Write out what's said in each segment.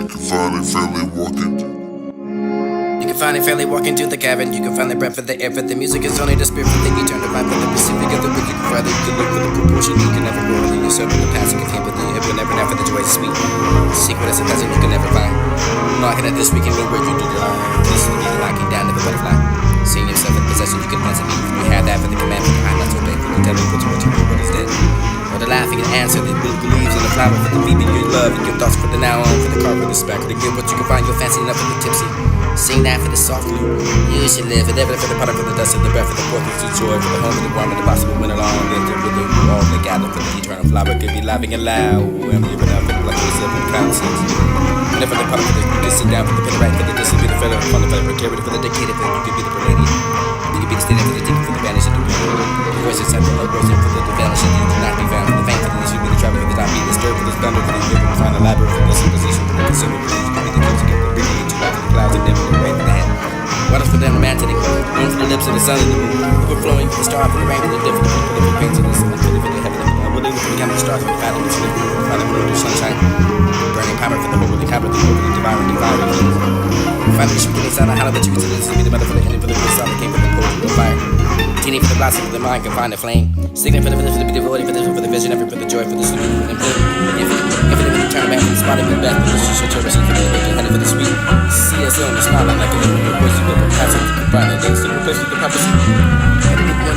finally walking. You can find it fairly walking to the cavern. You can find the breath for the air for the music is only the spirit for the eternal vibe for the Pacific of the wicked. You can find it, you can look for the proportion. You can never grow within yourself in the past. You can feel with it will never know for the joy is sweet. Secret as a cousin you can never find. Marking at this weekend where you do the line. This is the music knocking down like a butterfly. Seeing yourself in possession, you can answer me. You have that for the command from behind, not so big. You can tell me what you know, what is dead. Or the laughing and answer that believes in the flower for the feeding your love and your thoughts for the now on for the car for the spark for the good what you can find your fancy enough for the tipsy. Sing that for the soft loop. You should live it ever for the product for the dust of the breath for the fourth of the joy for the home of the warm and the possible winter long winter with the all the gather for the eternal flower could be laughing and loud. I'm giving up for the lucky yourself in the crowd sings. Whenever the product for the you can sit down for the pen right for the distant be the feather upon the feather carry for the decade of it you could be the palladium. You could be the stand for the deep for the vanish of the wind. The voice inside the low voice for the vanishing you do not be found for the fame for the issue be the travel for the top be the stir for the thunder for the river to find a labyrinth for the supposition for the consumer for the you could be the kill to get the big to the clouds and never the rain for the head. Waters for them, the man to the cold. One for the lips of the sun and the moon. Overflowing for the star for the rain for the different for the pains of the sun for the heaven of the believe for the camera stars for the fathom of the find the moon to sunshine. Burning power for the hope of the power, the hope of the devouring. Finally, she begins out of how that you to this be the mother for the ending for the good sound that came from the cold of fire. Teeny for the blossom of the mind can find a flame. Signaling for the village for the devoted for the vision, every for the joy for the sleep and infinite turn back from the spot of the back for the social receive for the honey for the sweet. See us on the smiling like a little voice of the passing to combine the things to replace with the prophecy.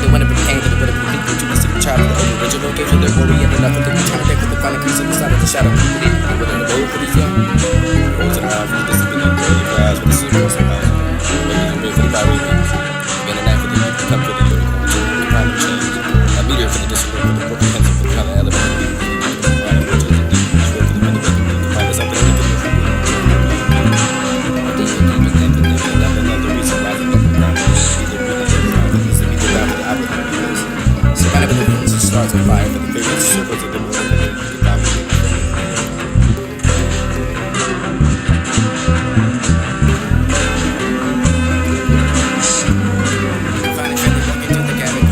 When it became for the better people to the secret child of the original gave to the worry and enough of the return there for the final crease on the side of the shadow. And within the bowl for these young. Rolls around for the discipline, the clouds for the secret sometimes. Maybe you bring for the fiery things. Again, the night for the youth to come for the yoke. The climate change. A meteor for the discipline, for the broken pencil for the kind of element. Stars of fire for the favorite circles of the moon and the boundary. Find it friendly walking to the cabin.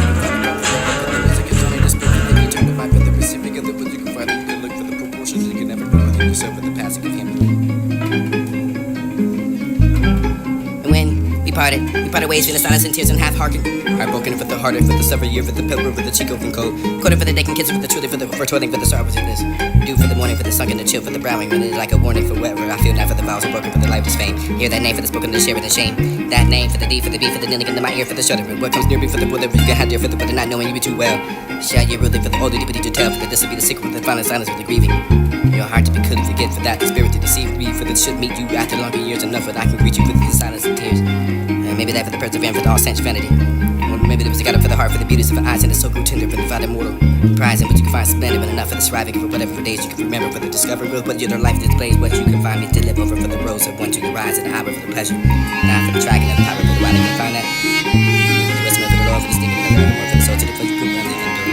The music is only the spirit that you turn to find for the Pacific of the wood. You can find it, you can look for the proportions. You can never grow within yourself with the passing of him. And when we parted ways in the silence and tears and half-hearted. Heartbroken for the harder, for the several year, for the pilgrim, for the Chico from cold. Quoted for the decking kids, for the truth, for toiling, for the sorrows of this. Dew for the morning, for the sunken, the chill, for the browning, when it is like a warning for whatever I feel now for the vows are broken, for the lifeless fame. Hear that name for the spoken, the share with the shame. That name for the D, for the B, for the kneeling into my ear, for the shuddering. What comes near me for the brother, you can have there for the brother, not knowing you be too well. Shall you really for the older, deeper to tell, for the this will be the secret, for the violent silence, for the grieving. Your heart to be couldn't forget, for that the spirit to deceive me, for that should meet you after longer years enough, that I can greet you with the silence and tears. And maybe that for the perseverance, for the all sense vanity. Maybe there was a God for the heart, for the beauties of the eyes, and the so grew tender for the father mortal. Prize in what you can find splendid, but enough for the striving for whatever days you can remember, for the discovery growth, what your life displays, what you can find me to live over for the rose of one to the rise and the hour for the pleasure. Now for the dragon and the power for the wild, you can find that. The westman for the law, for the stinging of the more for the soul to the place you could run the indoor.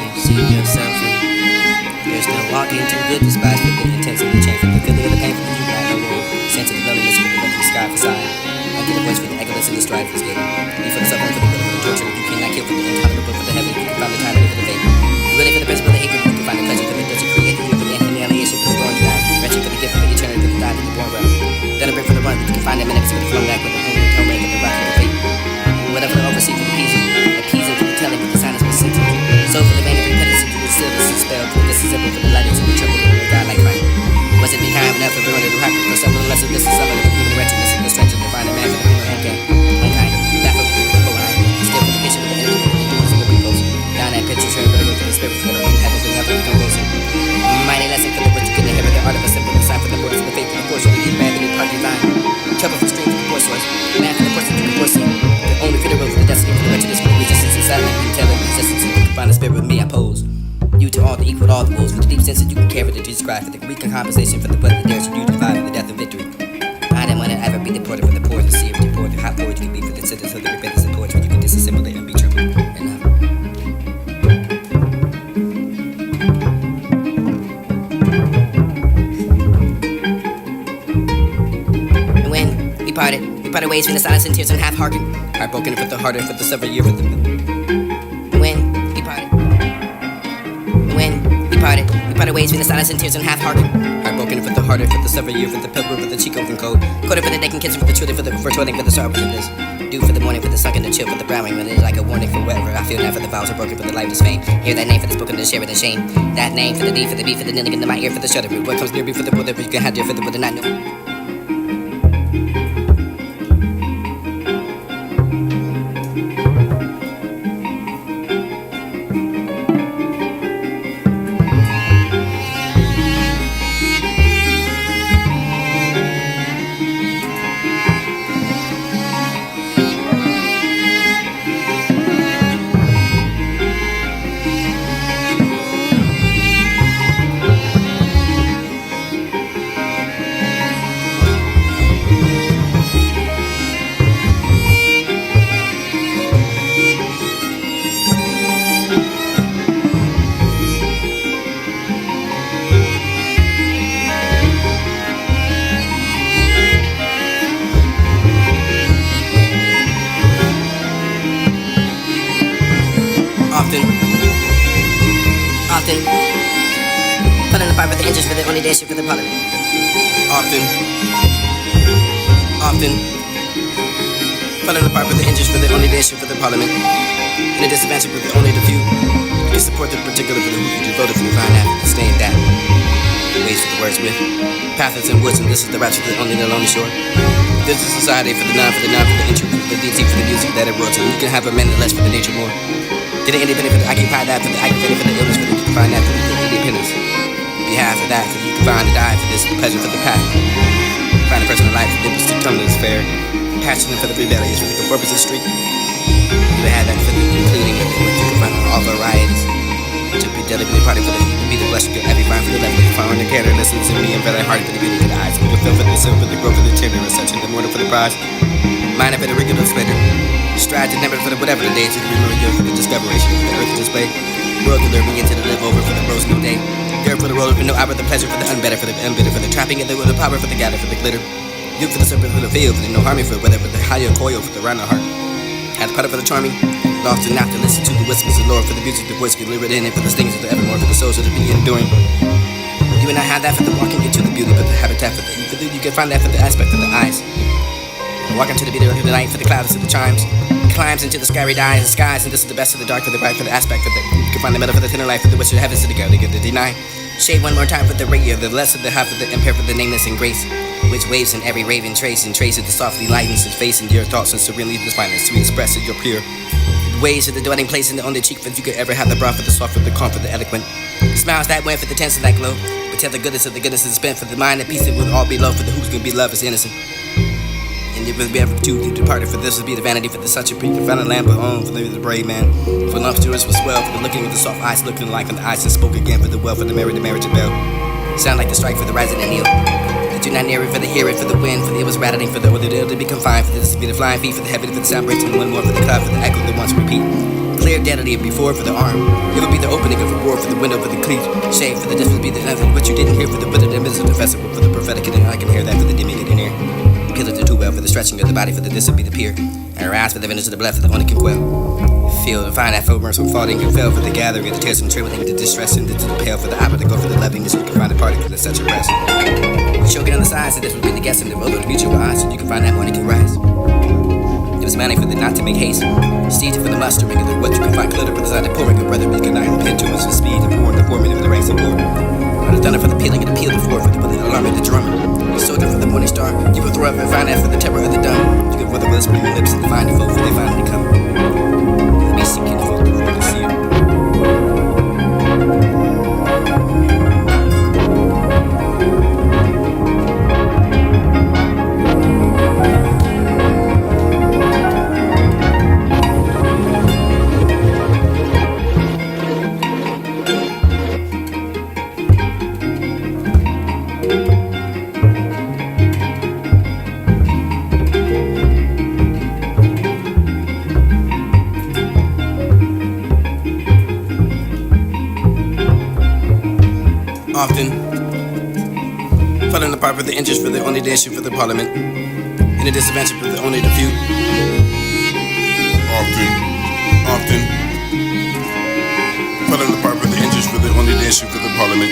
You see yourself, and there's no walking too good, despise for the intensity, the change for the feeling of the pain for the new right, no more sense of the loneliness for the look of the sky for side. Under the voice for the echoes and the strife is given. You for the suffering, for the will, for the torture, you cannot kill for the intolerable, for the heaven, you can find the time, for the fate. You really for the principle, the hatred, you can find the pleasure, for the dust you create, you for the annihilation, for the born to die, wretched for the gift, for the eternity, for the die, for the born realm. Then a break for the one, you can find the minutes, for the flown back, with the home, the home, for the rock, for the fate. Whatever the oversee for the appeasing for the telling, for the silence, for the sentence. So for the vain of repentance, for the stillness and spell, for the simple, for the lightness, for the trouble, for the God like Christ. Was it be kind enough for ruin to happen for some of the lesser this is some of the human wretchedness and the strength of the divine man for the human unkind, baffled for the whole eye, still for the patient with the energy for the endurance of the repose, down that picture trail for the root of the spirit for the earth, heaven, the never become closer. Mighty lesson for the what you can inherit the art of a simple sign for the mortals for the faith for the force of the man, the new part divine, trouble for stream for the force source, man for the person to the force, the only for the road for the destiny for the wretchedness for the resistance inside me, telling resistance and you can find the spirit with me I pose. You to all the equal, all the wolves, with the deep sense that you can carry to describe, for the weak compensation for the blood that dares you to fight for the death of victory. I didn't want to ever be the porter for the poor, the sea of the poor, the hot porch you can be for the citizens of the repentance and porch, when you can disassimilate and be true. And when we parted ways from the silence and tears and half-hearted, heartbroken for the harder, for the several year for the We parted ways with the silence and tears and half-hearted. Heartbroken for the heart. harder for the several year for the pilgrim for the cheek open cold. Quarter for the naked kitchen for the truth for toiling for the sorrow of this. Dew for the morning for the sunken the chill for the browning when it is like a warning for whatever. I feel now for the vows are broken for the lifeless fame. Hear that name for the spoken to share with the shame. That name for the D for the B for the nilling into my ear for the shudder. What comes near me for the whatever you can have your for the not know. Often, pulling apart with the inches for the only day shit for the parliament. Often, pulling apart with the inches for the only day shit for the parliament. In a disadvantage with only the few. You can support the particular for the who you voted for the fine after the staying that. Ways for the wordsmith. Paths and woods, and this is the rapture for the only the lonely shore. This is society for the non, for the intro, for the DT, for the music that it wrote. So you can have a minute less for the nature more. Get an independent for the occupy that for the aggravated for the illness for the you can find that for the independence. Behalf of that, for you can find the die for this pleasure for the path. Find a personal life for the to come to this fair. Passionate for the rebellious for the purpose of the street. You have that for the including of what you can find on all varieties. To be delicately party for the you can be the blessing of every fine for the left. The fire in the canter listens to me and very hard for the beauty of the eyes. You feel for the silver, the growth of the tender, and such in the morning for the prize. Mind for the regular splitter. Strive to never for the whatever the days to remember you for the discoveration of the earth display. World to lure me into the live over for the rose new day. There for the roller for no hour, the pleasure for the unbetter, for the unbitter, for the trapping and the power for the gather for the glitter. You for the serpent for the field, for the no harming for whatever the higher coil for the round the heart. Had the putter for the charming, lost and not to listen to the whispers of the Lord for the music, the voice can live it in, and for the stings of the evermore, for the souls of the be enduring. You and I have that for the walking into the beauty, but the habitat for the you can find that for the aspect of the eyes. Walk into the beat of the night for the clouds of the chimes. Climbs into the scary dyes and skies, and this is the best of the dark for the bright for the aspect of the. You can find the middle for the thinner life for the witch of the heavens to the go to get the deny. Shade one more time for the radio, the less of the half of the impair for the nameless and grace, which waves in every raven trace and traces the softly lightens his face and your thoughts and serenely the finest to express it your pure. Ways of the dwelling place in the only cheek that you could ever have the broth for the soft for the calm for the eloquent. Smiles that went for the tense of that glow, but tell the goodness of the goodness is spent for the mind at peace it will all be love for the who's gonna be love is innocent. And it will be ever too departed for this will be the vanity for the such a preacher found a lamp of home for the brave man. For lumps to us was swell for the looking of the soft eyes looking like from the eyes that spoke again for the well for the marriage of bell. Sound like the strike for the rising and kneel. The do not near it for the hear it for the wind for the it was rattling for the order to be confined for this to be the flying feet for the heavy for the sound breaks and one more for the cloud for the echo that wants to repeat. Clear deadly before for the arm. It would be the opening of a roar for the window for the cleat. Shade for the difference be the nothing what you didn't hear for the but the middle of the festival for the prophetic and I can hear that for the dimming in here. Pillars are too well for the stretching of the body for the this will be the pier. And her eyes for the vendors of the blood for the only can quell. Feel and find that foamers from falling and fell for the gathering of the tears and trembling, the distress and the pale for the apple to go for the lovingness. You can find a party for the such a rest. Choking on the sides, so this would be the guess and the road to meet your eyes, so you can find that morning can rise. It was manning for the not to make haste. Steed for the mustering of the what you can find glitter for the side of pouring a brother with good night and pin to us for speed and pouring the forming of the race of war. The thunder for the pealing and the peel the floor for the alarm of the drummer. The soldier for the morning star. You will throw up and find that for the terror of the dumb. You can for the whispering lips and find the folk for they finally come. The beast seeking the folk before the seer. Often, falling apart for the inches for the only day issue for the parliament, and a disadvantage for the only the few. Often, falling apart for the inches for the only nation for the parliament.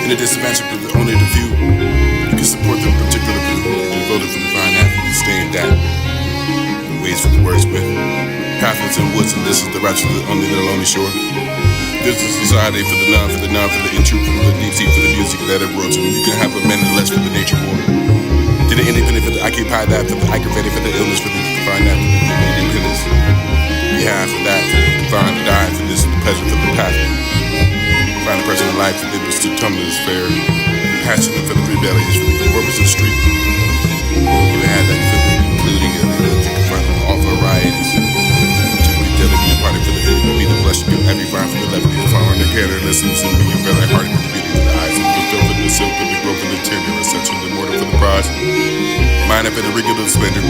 In a disadvantage for the only the few. You can support them particular people who voted for the fine act and stay in that. The ways for the words with. Pathways and woods, and this is the route to the only the lonely shore. This is society for the non, for the non, for the intrude, for the deep, for the music that it brought to. You can have a man and less for the nature war. Did the independent for the occupy that, for the aggravated, for the illness, for the confined that, for the independence. Behalf of that, for the confined to die, for this, the pleasure, for the path. Find a person in life, for it was too tumblers fair. Passionate for the rebellious, for the conformers of the street. You had that for the including of the confront all varieties. To be a party for the hidden, be the blessing of every vine for the levity. The following the care that listens and being very hearty with the beauty of the eyes, and the fill for the silk, for the growth of the interior, ascension, the mortar for the prize. Mind for the rigor of the splendor.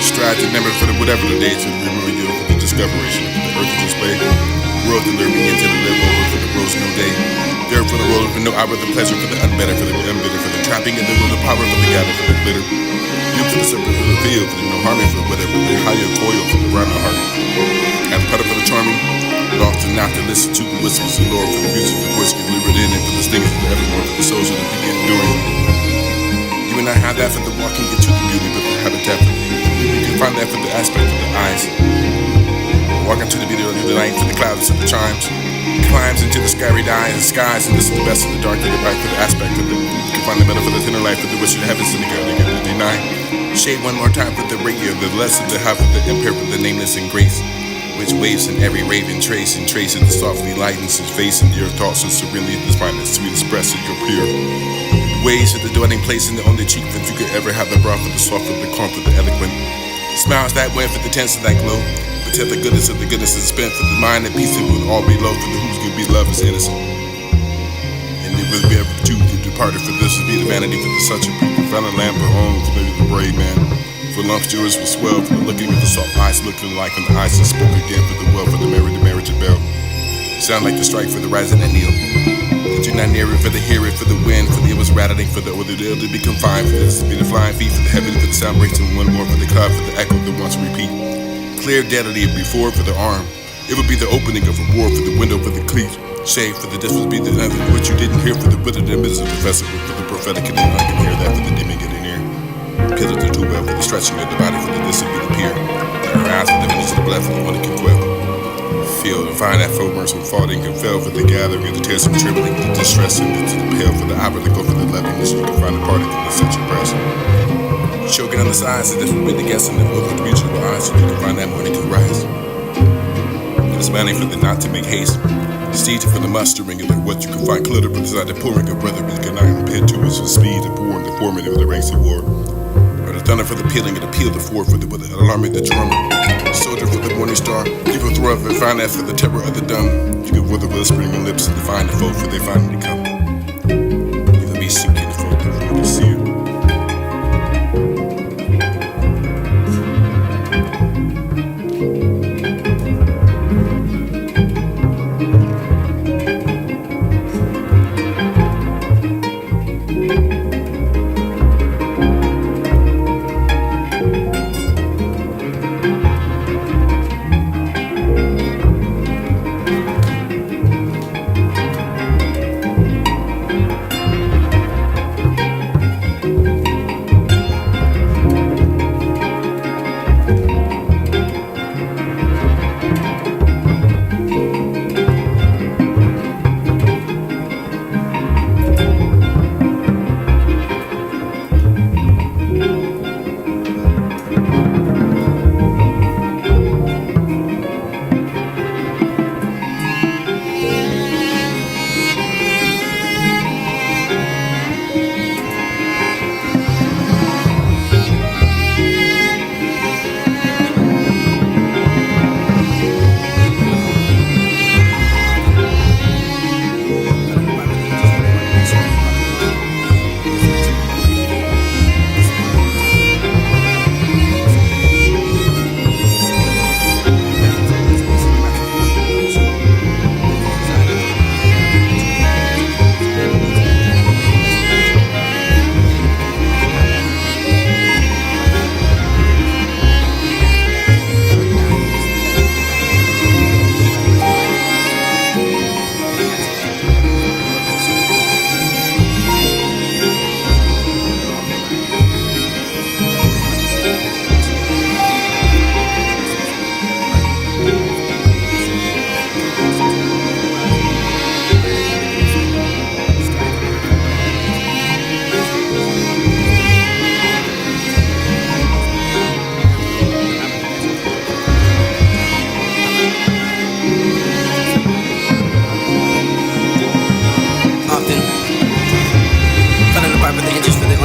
Strive to remember for the whatever the days, and remember you for the discoveration of the earth to display. World to learn begin to live over for the rose no day. There for the road for no hour, the pleasure for the unbetter, for the unbitter, for the trapping and the will, the power for the gather, for the glitter. You for the serpent for the field, for the no harming for whatever, the higher coil for the round heart. And the putter for the charming, but often not to listen to the whistles of the Lord for the music, the voice get lured in, and for the stings of the evermore, for the souls of the begin enduring. You and I have that for the walking into the beauty, but the habitat for the you can find that for the aspect of the eyes. Walking to the beauty of the night, for the clouds of the chimes. Climbs into the scary dyes and skies, and this is the best of the dark, for the bright, for the aspect of the you can find the better for the thinner life, for the wish of the heavens, and the girl they get to deny. Shade one more time for the radio, the less of the half of the impair for the nameless and grace. Which waves in every raven trace and traces the softly lightens his face and your thoughts and serenely the spine that sweet express of your peer. Waves at the dwelling place in the only cheek that you could ever have the broth of the soft of the calm for the eloquent. Smiles that way for the tense of that glow. But tell the goodness of the goodness is spent for the mind and peace that will all be low for the who's gonna be love is innocent. And it will be ever too the departed for this will be the vanity for the such a people. Found a lamp at home for the brave man. For lungs yours will swell, for the looking with the soft eyes looking like when the eyes that spoke again for the well, for the marriage of bell. Sound like the strike for the rising and kneel. Did you not near it for the hear it, for the wind, for the it was rattling, for the order to be confined, for this to be the flying feet, for the heaven, for the sound breaks and one more for the cloud, for the echo that wants to repeat. Clear deadly before for the arm. It would be the opening of a war for the window, for the cleat. Shade for the this would be the nothing what you didn't hear for the withered image of the festival, for the prophetic and I can hear that for the dimming of the near. Pillars the too well for the stretching of the body for the distant be the pier. Her eyes for the image of the blood for the one that can quell. Feel and find that foe mercy falling and fell for the gathering of the tears and trembling, the distress and the pale for the hour to go for the loveliness. You can find a party in such a press. Choking on the sides, and this will be the guess in the will of the mutual eyes, so you can find that morning can rise. It is manning for the not to make haste. Siege for the mustering of the what you can find clutter, but inside the pouring of brother with good night and pit to his speed, the pouring, the forming of the ranks of war. Thunder for the pealing and the peel, the four for the alarming the drummer. Soldier for the morning star, give a throw and find that for the terror of the dumb. You give with the whispering lips and find the foe for they finally come. You let me sinking the foe before they see you.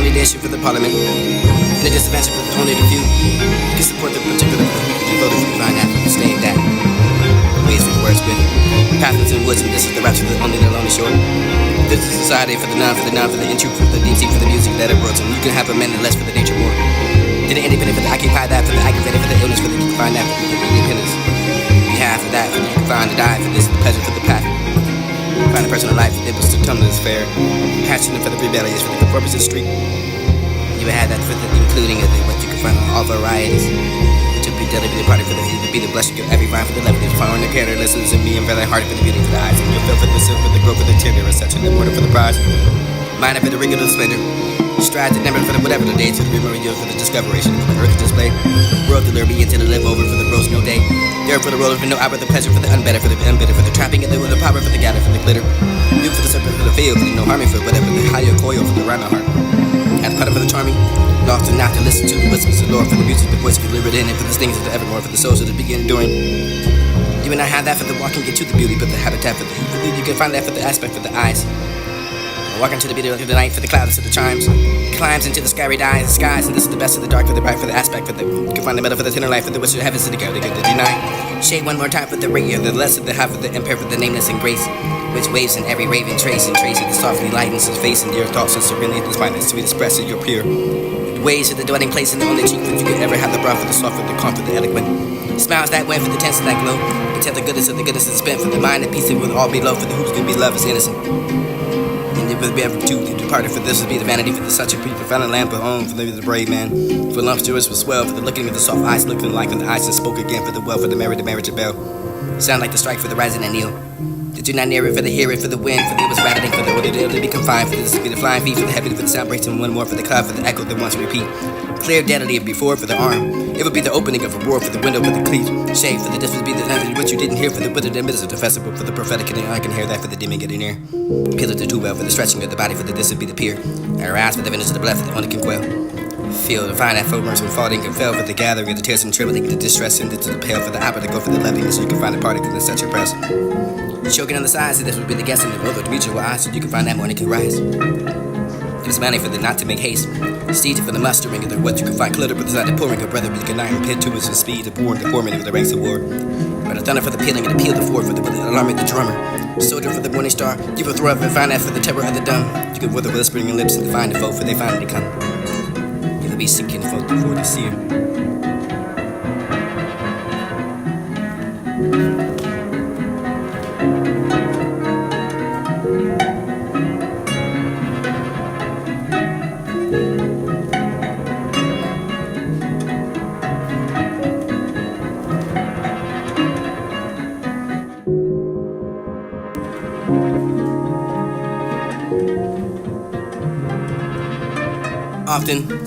only the issue for the parliament. In a disadvantage with only the few. You can support the particular who voted for the divine act of staying that. Ways with words with pathways and woods, and this is the rapture for the only the lonely shore. This is society for the non, for the non, for the intrude, for the deep sea, for the music that it brought. And you can have a man less for the nature more. To the independent, for the occupy that, for the aggravated, for the illness, for the you can find that, for the independence. Behalf of that, for the you can find the die, for this the pleasure, for the path. Find a personal life, it was to come to this fair. Passionate for the rebellious, for the conformist street. You would have that for the including of the, what you can find on all varieties. To be delicate party for the be the blessing of every vine for the levity. Following the character listens in me and very heart for the beauty for the eyes. And you'll feel for the silver, for the growth, for the tender, and such, and the mortar for the prize. Mind for the ring of the splendor. Strides and never for the whatever the day. To the remember you for the discoveration for the earth display. World to lure me into the live over for the rose no day. There for the roller for no hour, the pleasure for the unbetter, for the unbitter, for the trapping of the power for the gather, for the glitter. You for the serpent for the field, for the no harming for whatever the higher coil for the rhyme heart. As part of the charming. Lost and not to listen to the whispers of the Lord, for the music, the voice, for the liberty in it, for the things of the evermore, for the souls of the beginning doing. You and I have that for the walking, get to the beauty, but the habitat for the you can find that for the aspect for the eyes. Walking to the beauty of the night, for the clouds, for the chimes, climbs into the sky, the skies, and this is the best of the dark, for the bright, for the aspect, for the you can find the metal for the thinner life, for the wish of heavens to the go to deny. Shade one more time for the radio, the less of the half of the empire, for the nameless and grace, which waves in every raven trace and trace of the softly lightens his face and your thoughts and serenely the finest to be expressed in your pure. Ways of the dwelling place in the only cheek that you could ever have the broth for the soft, for the calm, for the eloquent. Smiles that went for the tense and that glow. You tell the goodness of the goodness is spent for the mind and peace it will all be low for the who's gonna be love is innocent. And it will be ever too departed for this will be the vanity for the such a people found a lamp of home for the brave man. For lumptuous was swell for the looking of the soft eyes looking like when the eyes and spoke again for the well for the marriage of bell. Sound like the strike for the rising and kneel. Did you not near it for the hear it for the wind for the it was rattling for the order to be confined for this to be the flying feet for the heavy for the sound breaks and one more for the cloud for the echo that wants to repeat. Clear deadly of before for the arm. It would be the opening of a roar for the window for the cleat. Shade for the this would be the what you didn't hear for the but the midst of the festival for the prophetic and I can hear that for the dimming getting near. Pillar to too well for the stretching of the body for the this would be the pier. Our eyes for the vengeance of the blood for the only can quell. Feel to find that foamers when falling and fell for the gathering of the tears and trembling, the distress and into the pale for the apple to go for the loveliness so you can find a party for the such a press. Choking on the sides, so this would be the guess in the road to reach your eyes so you can find that morning can rise. Gives money for the not to make haste. Steed for the mustering of the what you can find clutter, but there's not the pouring of brother, but you can iron pit to his speed, the born, the forming of the ranks of war. Or the thunder for the pealing and the peal the four for the alarm of the drummer. Soldier for the morning star, you will throw up and find that for the terror of the dumb. You can for the whispering lips and find the foe for they finally come. You'll be seeking for the seer. Often,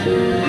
you.